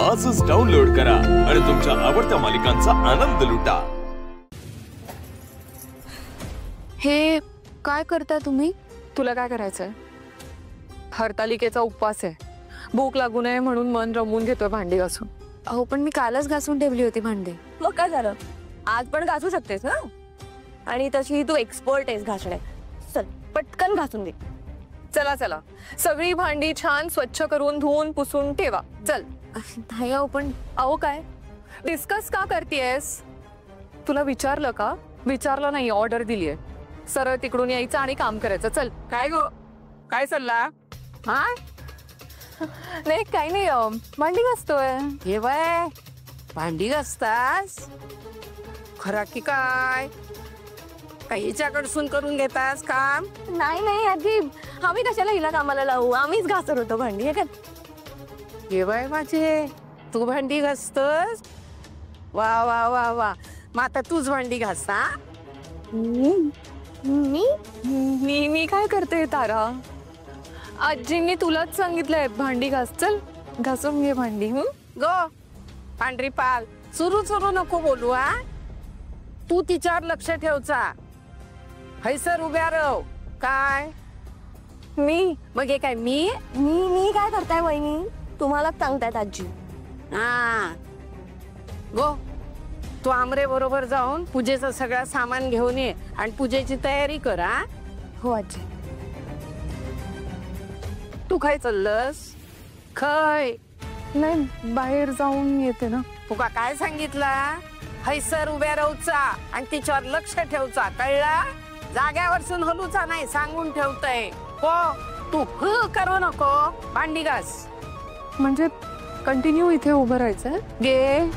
आजच डाउनलोड करा आणि तुमच्या आवडत्या मालिकांचा आनंद लुटा। हे काय करता तुम्ही? तुला काय करायचंय? हरतालिकेचा उपवास आहे, भूक लागू नये म्हणून मन रमवून घेतोय भांडी घासून। अहो पण मी कालच घासून ठेवली होती भांडी। मग काय झालं, आज पण घासू शकतेस ना। आणि तशी तू एक्सपर्ट आहेस घासण्यात, चल पटकन घासून दे। चला चला, सगळी भांडी छान स्वच्छ करून धुवून पुसून ठेवा। चल। नाही अहो पण अहो काय डिस्कस का करतेस? तुला विचारलं का? विचारलं नाही, ऑर्डर दिलीये। सरळ तिकडून यायचं आणि काम करायचं। चल। काय गो, काय चालला? हा नाही काही नाही, भांडी घासतोय। हे बाय, भांडी घासतास? खरा की काय? काहीच्याकडसून करून घेतास काम? नाही नाही आजी, आम्ही कशाला हिला कामाला लावू, आम्हीच घासत होतो भांडी। हे काय हे बाय माझे, तू भांडी घासतोस? वा वा वा वा, मग आता तूच भांडी घासा। मी मी मी काय करते तारा? आजींनी तुलाच सांगितलंय भांडी घास। चल घासून घे भांडी। गो पांढरी पाल, सुरू नको बोलू। हा तू तिच्यावर लक्ष ठेवचा, हैसर उभ्या राव। काय मी मग हे काय मी मी काय करताय वहिनी? तुम्हाला सांगतायत आजी। हा गो, तू आमरे बरोबर जाऊन पूजेचं सगळं सामान घेऊन ये आणि पूजेची तयारी कर। हा हो आजी। तू काय चाललंस? खय नाही बाहेर जाऊन येते ना। तुका काय सांगितला? हैसर उभ्या राहूचा आणि तिच्यावर लक्ष ठेवचा, कळला? जाग्यावरसून हलूचा नाही, सांगून ठेवतय। हो तू करू नको, भांडी घास। म्हणजे कंटिन्यू इथे उभं राहायचंय? गे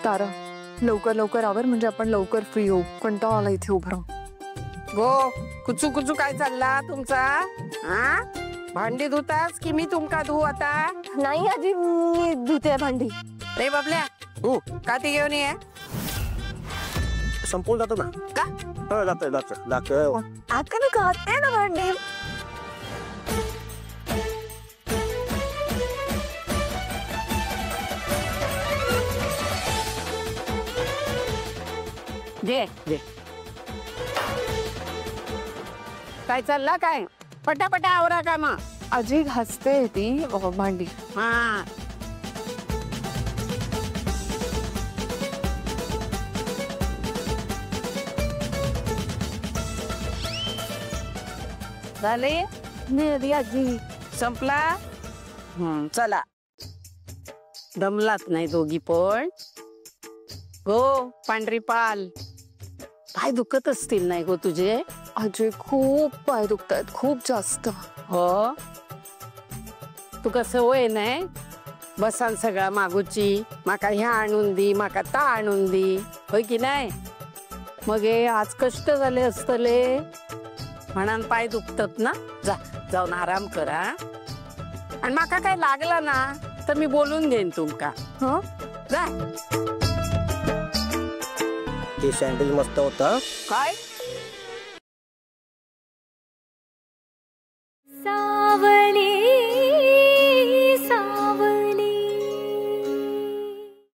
तारा लवकर लवकर आवर, म्हणजे आपण लवकर फ्री होऊ। कंटाळा आला इथे उभं राहून। गो, कुचू काय चालला तुमचा? हा भांडी धुतास की मी तुमका धुवू आता? नाही आजी, मी धुते भांडी। रे बाबल्या, का ती घेऊन ये? संपून जातो ना का? जातोय आता मी घासते ना भांडी। दे दे। काय चालला काय? पटापटा आवरा का मग? आजी घासते ती भांडी। हा झाले? नाही आजी, संपला? चला, दमलात नाही दोघी पण? गो पांढरी पाल, पाय दुखत असतील नाही गो तुझे? आजी खूप पाय दुखतायत, खूप जास्त। हो, तू कसं होय नाही बसान सगळा मागूची, माका ह्या आणून दी, माका ता आणून दी, होय की नाही? मग हे आज कष्ट झाले असतले म्हणान पाय दुखतात ना। जाऊन आराम करा, आणि माका काय लागला ना तर मी बोलून देईन तुमका। हो जा। हे सँडविच मस्त होता। काय